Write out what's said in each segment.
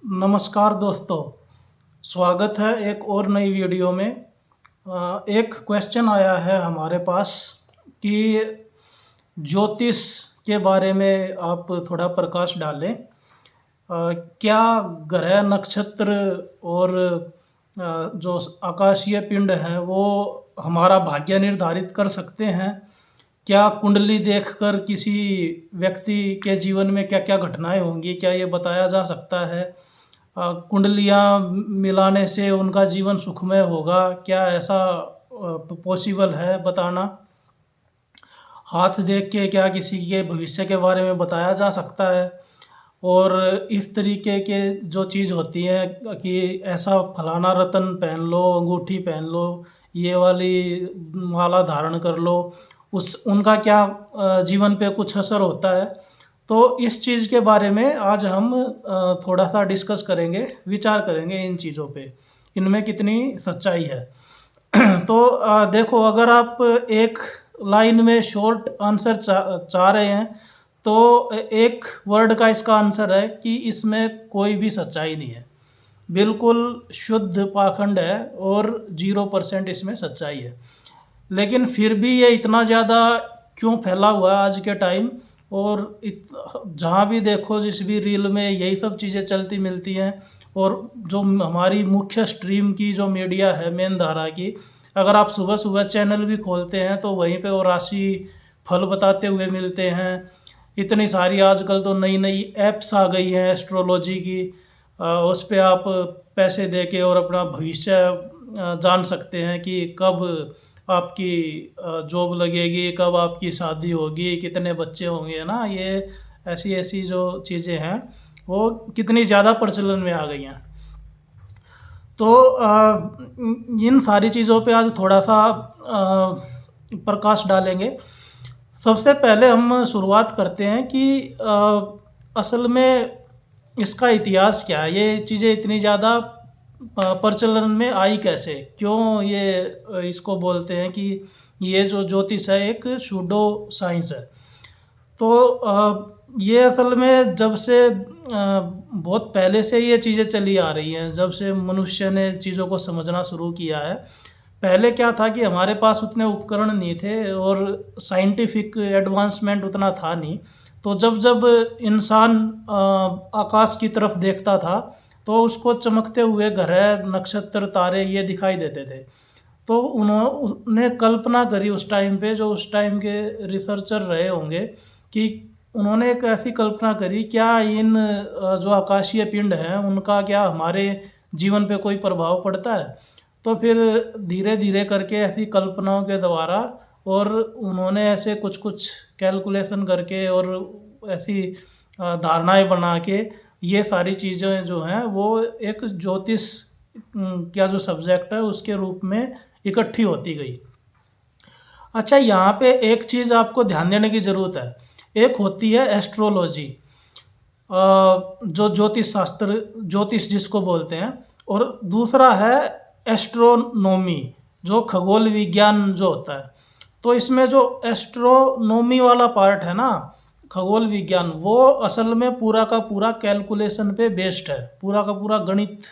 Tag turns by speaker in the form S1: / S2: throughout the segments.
S1: नमस्कार दोस्तों, स्वागत है एक और नई वीडियो में। एक क्वेश्चन आया है हमारे पास कि ज्योतिष के बारे में आप थोड़ा प्रकाश डालें। क्या ग्रह नक्षत्र और जो आकाशीय पिंड हैं वो हमारा भाग्य निर्धारित कर सकते हैं? क्या कुंडली देखकर किसी व्यक्ति के जीवन में क्या क्या घटनाएं होंगी, क्या ये बताया जा सकता है? कुंडलियाँ मिलाने से उनका जीवन सुखमय होगा, क्या ऐसा पॉसिबल है बताना? हाथ देख के क्या किसी के भविष्य के बारे में बताया जा सकता है? और इस तरीके के जो चीज़ होती है कि ऐसा फलाना रत्न पहन लो, अंगूठी पहन लो, ये वाली माला धारण कर लो, उस उनका क्या जीवन पे कुछ असर होता है? तो इस चीज़ के बारे में आज हम थोड़ा सा डिस्कस करेंगे, विचार करेंगे इन चीज़ों पे, इनमें कितनी सच्चाई है। तो देखो, अगर आप एक लाइन में शॉर्ट आंसर चाह रहे हैं तो एक वर्ड का इसका आंसर है कि इसमें कोई भी सच्चाई नहीं है, बिल्कुल शुद्ध पाखंड है और 0% इसमें सच्चाई है। लेकिन फिर भी ये इतना ज़्यादा क्यों फैला हुआ है आज के टाइम? और जहाँ भी देखो, जिस भी रील में यही सब चीज़ें चलती मिलती हैं। और जो हमारी मुख्य स्ट्रीम की जो मीडिया है, मेन धारा की, अगर आप सुबह सुबह चैनल भी खोलते हैं तो वहीं पे वो राशि फल बताते हुए मिलते हैं। इतनी सारी आजकल तो नई नई ऐप्स आ गई हैं एस्ट्रोलॉजी की, उस पे आप पैसे दे के और अपना भविष्य जान सकते हैं कि कब आपकी जॉब लगेगी, कब आपकी शादी होगी, कितने बच्चे होंगे, है ना। ये ऐसी ऐसी जो चीज़ें हैं वो कितनी ज़्यादा प्रचलन में आ गई हैं। तो इन सारी चीज़ों पे आज थोड़ा सा प्रकाश डालेंगे। सबसे पहले हम शुरुआत करते हैं कि असल में इसका इतिहास क्या है, ये चीज़ें इतनी ज़्यादा प्रचलन में आई कैसे, क्यों ये इसको बोलते हैं कि ये जो ज्योतिष है एक सूडो साइंस है। तो ये असल में जब से बहुत पहले से ये चीज़ें चली आ रही हैं, जब से मनुष्य ने चीज़ों को समझना शुरू किया है। पहले क्या था कि हमारे पास उतने उपकरण नहीं थे और साइंटिफिक एडवांसमेंट उतना था नहीं। तो जब जब इंसान आकाश की तरफ देखता था तो उसको चमकते हुए ग्रह, नक्षत्र, तारे ये दिखाई देते थे। तो उन्होंने कल्पना करी उस टाइम पे, जो उस टाइम के रिसर्चर रहे होंगे, कि उन्होंने एक ऐसी कल्पना करी, क्या इन जो आकाशीय पिंड हैं उनका क्या हमारे जीवन पे कोई प्रभाव पड़ता है? तो फिर धीरे धीरे करके ऐसी कल्पनाओं के द्वारा और उन्होंने ऐसे कुछ कुछ कैलकुलेशन करके और ऐसी धारणाएं बना के ये सारी चीज़ें जो हैं वो एक ज्योतिष क्या जो सब्जेक्ट है उसके रूप में इकट्ठी होती गई। अच्छा, यहाँ पे एक चीज़ आपको ध्यान देने की ज़रूरत है। एक होती है एस्ट्रोलॉजी, जो ज्योतिष शास्त्र, ज्योतिष जिसको बोलते हैं, और दूसरा है एस्ट्रोनॉमी, जो खगोल विज्ञान जो होता है। तो इसमें जो एस्ट्रोनॉमी वाला पार्ट है ना, खगोल विज्ञान, वो असल में पूरा का पूरा कैलकुलेशन पे बेस्ड है, पूरा का पूरा गणित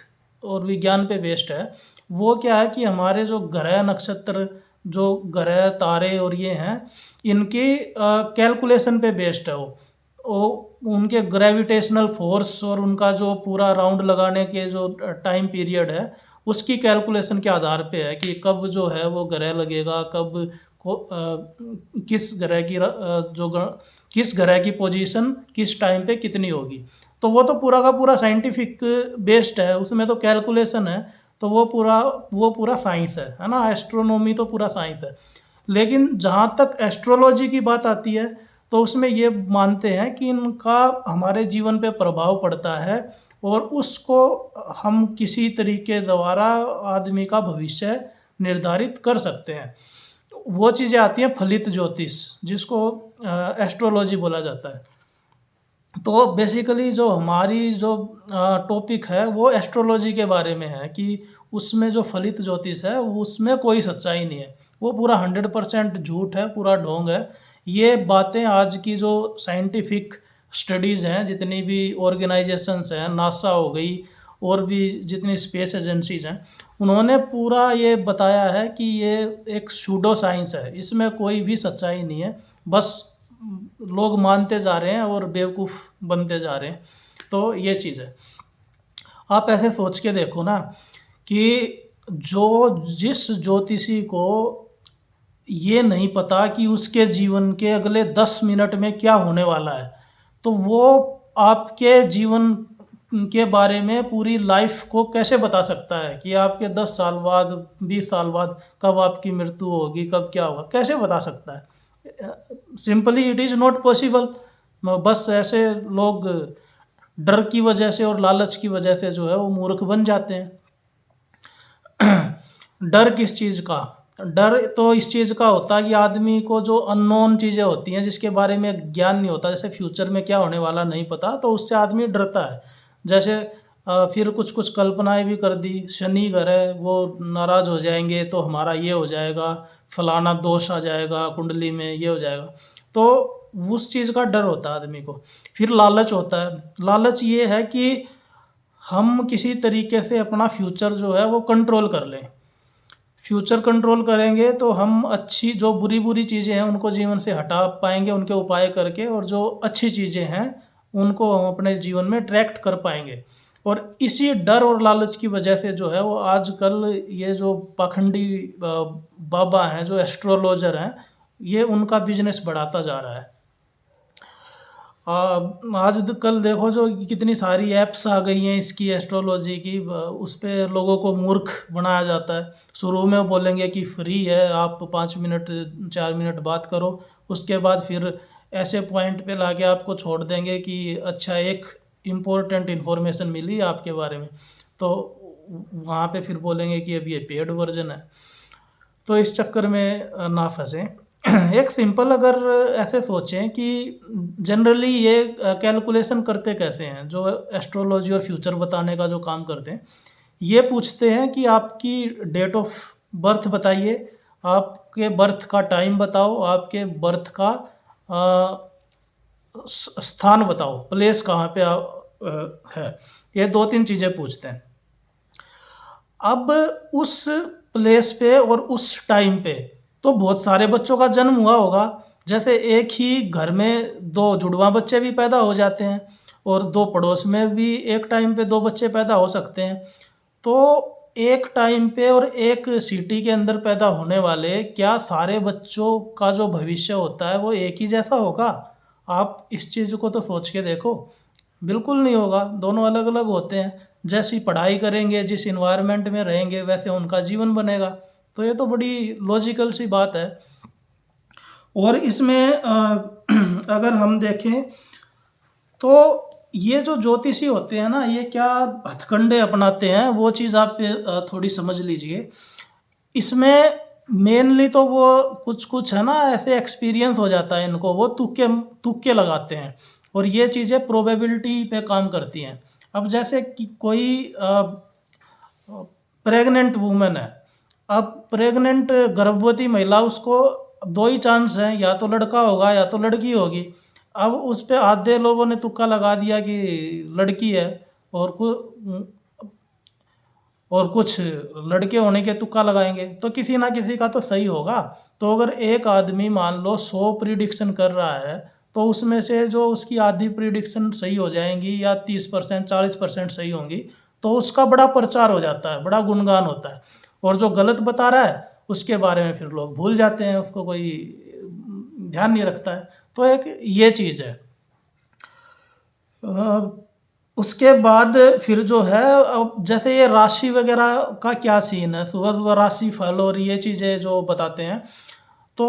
S1: और विज्ञान पे बेस्ड है। वो क्या है कि हमारे जो ग्रह, नक्षत्र, जो ग्रह, तारे और ये हैं, इनकी कैलकुलेशन पे बेस्ड है वो उनके ग्रेविटेशनल फोर्स और उनका जो पूरा राउंड लगाने के जो टाइम पीरियड है उसकी कैलकुलेशन के आधार पे है कि कब जो है वो ग्रह लगेगा, कब किस ग्रह की किस ग्रह की पोजीशन किस टाइम पे कितनी होगी। तो वो तो पूरा का पूरा साइंटिफिक बेस्ड है, उसमें तो कैलकुलेशन है। तो वो पूरा साइंस है ना। एस्ट्रोनॉमी तो पूरा साइंस है। लेकिन जहाँ तक एस्ट्रोलॉजी की बात आती है तो उसमें ये मानते हैं कि इनका हमारे जीवन पे प्रभाव पड़ता है और उसको हम किसी तरीके द्वारा आदमी का भविष्य निर्धारित कर सकते हैं। वो चीज़ें आती हैं फलित ज्योतिष, जिसको एस्ट्रोलॉजी बोला जाता है। तो बेसिकली जो हमारी जो टॉपिक है वो एस्ट्रोलॉजी के बारे में है कि उसमें जो फलित ज्योतिष है उसमें कोई सच्चाई नहीं है, वो पूरा 100% झूठ है, पूरा ढोंग है। ये बातें आज की जो साइंटिफिक स्टडीज़ हैं, जितनी भी ऑर्गेनाइजेशंस हैं, नासा हो गई और भी जितनी स्पेस एजेंसीज़ हैं, उन्होंने पूरा ये बताया है कि ये एक सूडो साइंस है, इसमें कोई भी सच्चाई नहीं है, बस लोग मानते जा रहे हैं और बेवकूफ़ बनते जा रहे हैं। तो ये चीज़ है। आप ऐसे सोच के देखो ना कि जिस ज्योतिषी को ये नहीं पता कि उसके जीवन के अगले 10 मिनट में क्या होने वाला है, तो वो आपके जीवन के बारे में पूरी लाइफ को कैसे बता सकता है कि आपके 10 साल बाद, 20 साल बाद कब आपकी मृत्यु होगी, कब क्या होगा, कैसे बता सकता है? Simply it is not possible. बस ऐसे लोग डर की वजह से और लालच की वजह से जो है वो मूर्ख बन जाते हैं। डर किस चीज़ का? डर तो इस चीज़ का होता है कि आदमी को जो अननोन चीज़ें होती हैं, जिसके बारे में ज्ञान नहीं होता, जैसे फ्यूचर में क्या होने वाला नहीं पता, तो उससे आदमी डरता है। जैसे फिर कुछ कल्पनाएं भी कर दी, शनि ग्रह वो नाराज़ हो जाएंगे तो हमारा ये हो जाएगा, फलाना दोष आ जाएगा कुंडली में, ये हो जाएगा, तो उस चीज़ का डर होता है आदमी को। फिर लालच होता है। लालच ये है कि हम किसी तरीके से अपना फ्यूचर जो है वो कंट्रोल कर लें। फ्यूचर कंट्रोल करेंगे तो हम अच्छी जो बुरी चीज़ें हैं उनको जीवन से हटा पाएंगे, उनके उपाय करके, और जो अच्छी चीज़ें हैं उनको हम अपने जीवन में अट्रैक्ट कर पाएंगे। और इसी डर और लालच की वजह से जो है वो आजकल ये जो पाखंडी बाबा हैं, जो एस्ट्रोलॉजर हैं, ये उनका बिजनेस बढ़ाता जा रहा है। कल देखो जो कितनी सारी ऐप्स आ गई हैं इसकी, एस्ट्रोलॉजी की, उस पे लोगों को मूर्ख बनाया जाता है। शुरू में वो बोलेंगे कि फ्री है, आप 5 मिनट 4 मिनट बात करो, उसके बाद फिर ऐसे पॉइंट पे लाके आपको छोड़ देंगे कि अच्छा एक इम्पोर्टेंट इन्फॉर्मेशन मिली आपके बारे में, तो वहाँ पे फिर बोलेंगे कि अब ये पेड वर्जन है। तो इस चक्कर में ना फंसें। एक सिंपल अगर ऐसे सोचें कि जनरली ये कैलकुलेशन करते कैसे हैं, जो एस्ट्रोलॉजी और फ्यूचर बताने का जो काम करते हैं, ये पूछते हैं कि आपकी डेट ऑफ बर्थ बताइए, आपके बर्थ का टाइम बताओ, आपके बर्थ का स्थान बताओ, प्लेस कहाँ पे है। ये 2-3 चीज़ें पूछते हैं। अब उस प्लेस पे और उस टाइम पे तो बहुत सारे बच्चों का जन्म हुआ होगा। जैसे एक ही घर में 2 जुड़वा बच्चे भी पैदा हो जाते हैं, और 2 पड़ोस में भी एक टाइम पे 2 बच्चे पैदा हो सकते हैं। तो एक टाइम पे और एक सिटी के अंदर पैदा होने वाले क्या सारे बच्चों का जो भविष्य होता है वो एक ही जैसा होगा? आप इस चीज़ को तो सोच के देखो। बिल्कुल नहीं होगा, दोनों अलग-अलग होते हैं। जैसी पढ़ाई करेंगे, जिस एनवायरनमेंट में रहेंगे, वैसे उनका जीवन बनेगा। तो ये तो बड़ी लॉजिकल सी बात है। और इसमें अगर हम देखें तो ये जो ज्योतिषी होते हैं ना, ये क्या हथकंडे अपनाते हैं, वो चीज़ आप थोड़ी समझ लीजिए। इसमें मेनली तो वो कुछ है ना, ऐसे एक्सपीरियंस हो जाता है इनको, वो तुक्के लगाते हैं, और ये चीज़ें प्रोबेबिलिटी पे काम करती हैं। अब जैसे कि कोई प्रेग्नेंट वूमेन है, अब प्रेग्नेंट गर्भवती महिला, उसको 2 ही चांस हैं, या तो लड़का होगा या तो लड़की होगी। अब उस पे आधे लोगों ने तुक्का लगा दिया कि लड़की है, और कुछ लड़के होने के तुक्का लगाएंगे, तो किसी ना किसी का तो सही होगा। तो अगर एक आदमी मान लो 100 प्रिडिक्शन कर रहा है, तो उसमें से जो उसकी आधी प्रिडिक्शन सही हो जाएंगी, या 30% 40% सही होंगी, तो उसका बड़ा प्रचार हो जाता है, बड़ा गुणगान होता है। और जो गलत बता रहा है उसके बारे में फिर लोग भूल जाते हैं, उसको कोई ध्यान नहीं रखता है। तो एक ये चीज़ है। उसके बाद फिर जो है, अब जैसे ये राशि वगैरह का क्या सीन है, सुबह सुबह राशि फल और ये चीज़ें जो बताते हैं, तो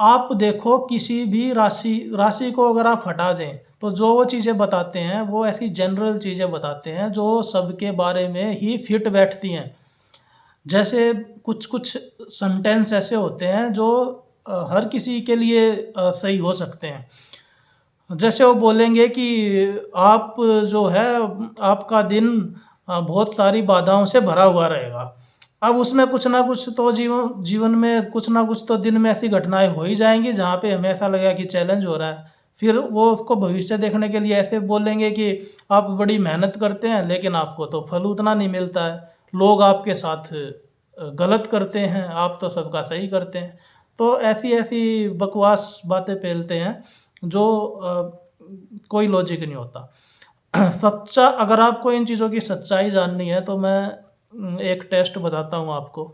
S1: आप देखो किसी भी राशि को अगर आप हटा दें, तो जो वो चीज़ें बताते हैं वो ऐसी जनरल चीज़ें बताते हैं जो सबके बारे में ही फिट बैठती हैं। जैसे कुछ सेंटेंस ऐसे होते हैं जो हर किसी के लिए सही हो सकते हैं। जैसे वो बोलेंगे कि आप जो है, आपका दिन बहुत सारी बाधाओं से भरा हुआ रहेगा। अब उसमें कुछ ना कुछ तो जीवन में कुछ ना कुछ तो दिन में ऐसी घटनाएं हो ही जाएंगी जहाँ पे हमें ऐसा लगेगा कि चैलेंज हो रहा है। फिर वो उसको भविष्य देखने के लिए ऐसे बोलेंगे कि आप बड़ी मेहनत करते हैं लेकिन आपको तो फल उतना नहीं मिलता है, लोग आपके साथ गलत करते हैं, आप तो सबका सही करते हैं। तो ऐसी ऐसी बकवास बातें फैलते हैं जो कोई लॉजिक नहीं होता। सच्चा अगर आपको इन चीज़ों की सच्चाई जाननी है तो मैं एक टेस्ट बताता हूँ आपको।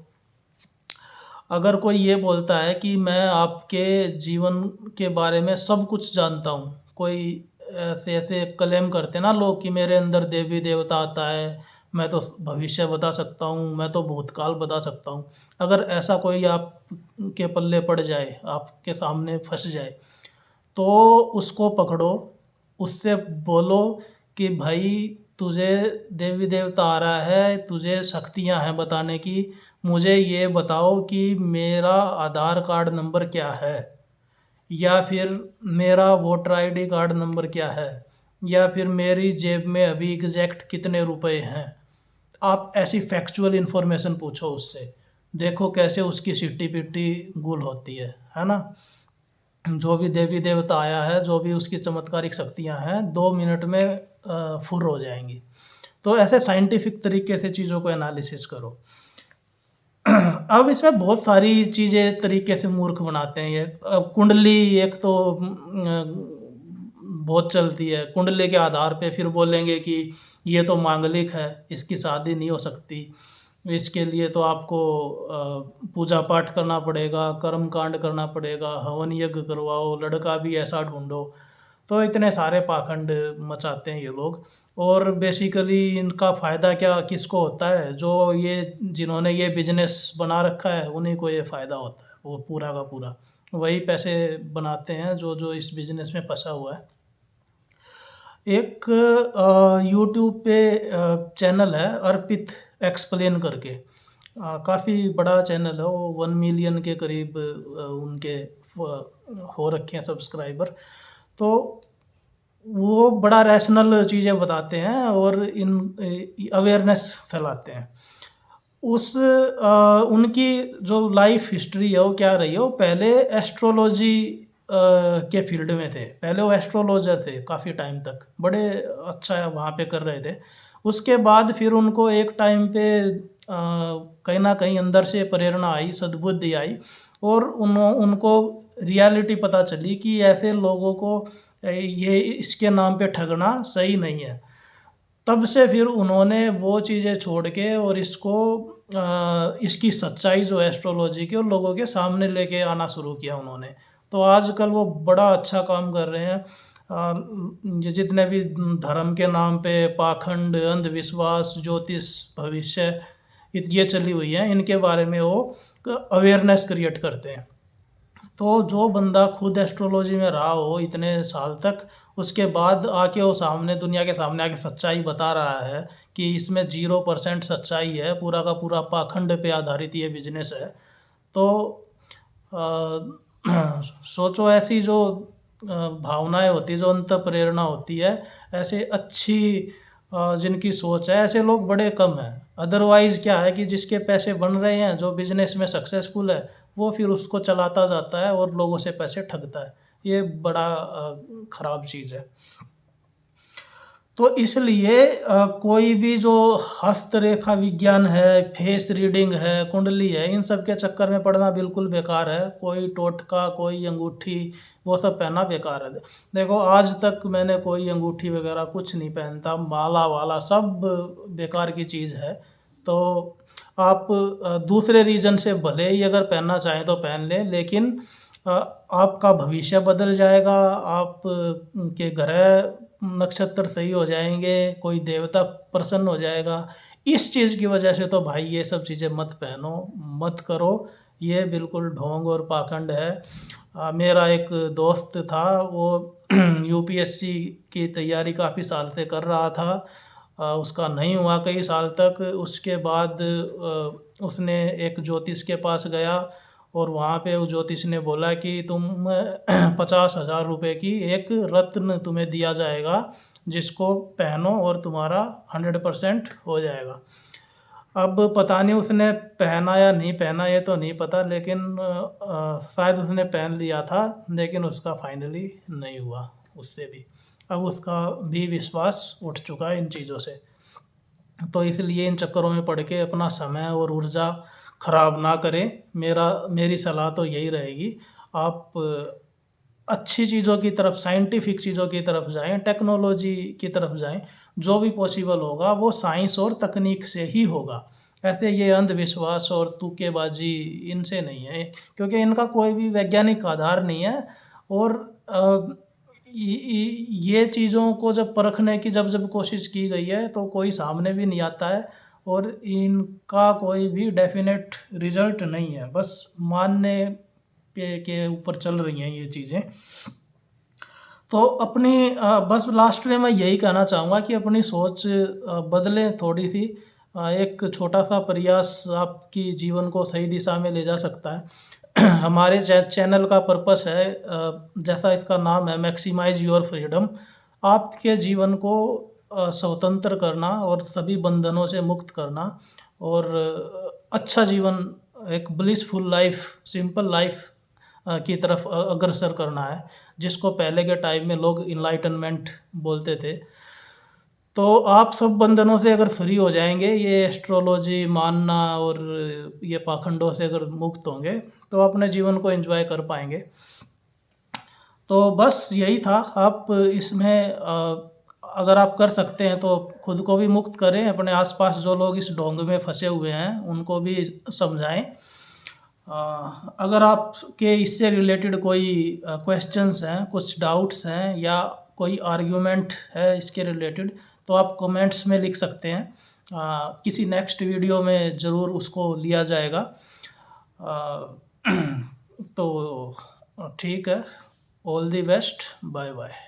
S1: अगर कोई ये बोलता है कि मैं आपके जीवन के बारे में सब कुछ जानता हूँ, कोई ऐसे ऐसे क्लेम करते हैं ना लोग कि मेरे अंदर देवी देवता आता है, मैं तो भविष्य बता सकता हूँ, मैं तो भूतकाल बता सकता हूँ। अगर ऐसा कोई आप के पल्ले पड़ जाए, आपके सामने फंस जाए, तो उसको पकड़ो, उससे बोलो कि भाई तुझे देवी देवता आ रहा है, तुझे शक्तियाँ हैं बताने की, मुझे ये बताओ कि मेरा आधार कार्ड नंबर क्या है, या फिर मेरा वोटर आईडी कार्ड नंबर क्या है, या फिर मेरी जेब में अभी एग्जैक्ट कितने रुपए हैं। आप ऐसी फैक्चुअल इन्फॉर्मेशन पूछो उससे, देखो कैसे उसकी सिट्टी पिट्टी गुल होती है ना। जो भी देवी देवता आया है, जो भी उसकी चमत्कारिक शक्तियाँ हैं, 2 मिनट में फुर हो जाएंगी। तो ऐसे साइंटिफिक तरीके से चीज़ों को एनालिसिस करो। अब इसमें बहुत सारी चीज़ें तरीके से मूर्ख बनाते हैं ये। अब कुंडली एक तो बहुत चलती है, कुंडली के आधार पे फिर बोलेंगे कि ये तो मांगलिक है, इसकी शादी नहीं हो सकती, इसके लिए तो आपको पूजा पाठ करना पड़ेगा, कर्म कांड करना पड़ेगा, हवन यज्ञ करवाओ, लड़का भी ऐसा ढूंढो। तो इतने सारे पाखंड मचाते हैं ये लोग। और बेसिकली इनका फ़ायदा क्या किसको होता है, जो ये जिन्होंने ये बिजनेस बना रखा है उन्हीं को ये फ़ायदा होता है, वो पूरा का पूरा वही पैसे बनाते हैं जो जो इस बिजनेस में फंसा हुआ है। एक यूट्यूब पे चैनल है अर्पित एक्सप्लेन करके, काफ़ी बड़ा चैनल है वो, 1 मिलियन के करीब उनके हो रखे हैं सब्सक्राइबर। तो वो बड़ा रैशनल चीज़ें बताते हैं और इन अवेयरनेस फैलाते हैं। उनकी जो लाइफ हिस्ट्री है वो क्या रही है, वो पहले एस्ट्रोलॉजी के फील्ड में थे, पहले वो एस्ट्रोलॉजर थे काफ़ी टाइम तक, बड़े अच्छा वहाँ पे कर रहे थे। उसके बाद फिर उनको एक टाइम पे कहीं ना कहीं अंदर से प्रेरणा आई, सद्बुद्धि आई, और उनको रियलिटी पता चली कि ऐसे लोगों को ये इसके नाम पे ठगना सही नहीं है। तब से फिर उन्होंने वो चीज़ें छोड़ के और इसको इसकी सच्चाई जो एस्ट्रोलॉजी की और लोगों के सामने लेके आना शुरू किया उन्होंने। तो आजकल वो बड़ा अच्छा काम कर रहे हैं। ये जितने भी धर्म के नाम पे पाखंड, अंधविश्वास, ज्योतिष, भविष्य ये चली हुई हैं, इनके बारे में वो अवेयरनेस क्रिएट करते हैं। तो जो बंदा खुद एस्ट्रोलॉजी में रहा हो इतने साल तक, उसके बाद आके वो सामने दुनिया के सामने आके सच्चाई बता रहा है कि इसमें 0% सच्चाई है, पूरा का पूरा पाखंड पे आधारित ये बिजनेस है। तो सोचो ऐसी जो भावनाएं होती है, जो अंत प्रेरणा होती है, ऐसे अच्छी जिनकी सोच है, ऐसे लोग बड़े कम हैं। अदरवाइज़ क्या है कि जिसके पैसे बन रहे हैं, जो बिजनेस में सक्सेसफुल है, वो फिर उसको चलाता जाता है और लोगों से पैसे ठगता है। ये बड़ा ख़राब चीज़ है। तो इसलिए कोई भी जो हस्तरेखा विज्ञान है, फेस रीडिंग है, कुंडली है, इन सब के चक्कर में पड़ना बिल्कुल बेकार है। कोई टोटका, कोई अंगूठी, वो सब पहनना बेकार है। देखो आज तक मैंने कोई अंगूठी वगैरह कुछ नहीं पहनता, माला वाला सब बेकार की चीज़ है। तो आप दूसरे रीजन से भले ही अगर पहनना चाहें तो पहन लें, लेकिन आपका भविष्य बदल जाएगा, आप के ग्रह नक्षत्र सही हो जाएंगे, कोई देवता प्रसन्न हो जाएगा। इस चीज़ की वजह से तो भाई ये सब चीज़ें मत पहनो, मत करो, ये बिल्कुल ढोंग और पाखंड है। मेरा एक दोस्त था, वो यूपीएससी की तैयारी काफ़ी साल से कर रहा था, उसका नहीं हुआ कई साल तक। उसके बाद उसने एक ज्योतिष के पास गया और वहाँ पे उस ज्योतिष ने बोला कि तुम 50,000 रुपये की एक रत्न तुम्हें दिया जाएगा, जिसको पहनो और तुम्हारा 100% हो जाएगा। अब पता नहीं उसने पहना या नहीं पहना, ये तो नहीं पता, लेकिन शायद उसने पहन लिया था, लेकिन उसका फाइनली नहीं हुआ उससे भी। अब उसका भी विश्वास उठ चुका है इन चीज़ों से। तो इसलिए इन चक्करों में पड़ के अपना समय और ऊर्जा ख़राब ना करें। मेरी सलाह तो यही रहेगी, आप अच्छी चीज़ों की तरफ, साइंटिफिक चीज़ों की तरफ जाएँ, टेक्नोलॉजी की तरफ जाएँ। जो भी पॉसिबल होगा वो साइंस और तकनीक से ही होगा। ऐसे ये अंधविश्वास और तुक्केबाज़ी इनसे नहीं है, क्योंकि इनका कोई भी वैज्ञानिक आधार नहीं है। और ये चीज़ों को जब परखने की जब कोशिश की गई है तो कोई सामने भी नहीं आता है, और इनका कोई भी डेफ़िनेट रिज़ल्ट नहीं है, बस मानने के ऊपर चल रही हैं ये चीज़ें। तो अपनी बस लास्ट में मैं यही कहना चाहूँगा कि अपनी सोच बदलें थोड़ी-सी। एक छोटा-सा प्रयास आपकी जीवन को सही दिशा में ले जा सकता है। हमारे चैनल का पर्पस है, जैसा इसका नाम है, मैक्सिमाइज़ योर फ्रीडम। आपके जीवन को स्वतंत्र करना और सभी बंधनों से मुक्त करना, और अच्छा जीवन, एक ब्लिसफुल लाइफ़, सिंपल लाइफ़ की तरफ अग्रसर करना है, जिसको पहले के टाइम में लोग इनलाइटनमेंट बोलते थे। तो आप सब बंधनों से अगर फ्री हो जाएँगे, ये एस्ट्रोलॉजी मानना और ये पाखंडों से अगर मुक्त होंगे, तो अपने जीवन को एन्जॉय कर पाएँगे। तो बस यही था। आप इसमें अगर आप कर सकते हैं तो खुद को भी मुक्त करें, अपने आस-पास जो लोग इस ढोंग में फँसे हुए हैं, उनको भी समझाएँ। अगर आपके इससे रिलेटेड कोई क्वेश्चंस हैं, कुछ डाउट्स हैं, या कोई आर्ग्यूमेंट है इसके रिलेटेड, तो आप कमेंट्स में लिख सकते हैं। किसी नेक्स्ट वीडियो में ज़रूर उसको लिया जाएगा। तो ठीक है, all the best, bye bye.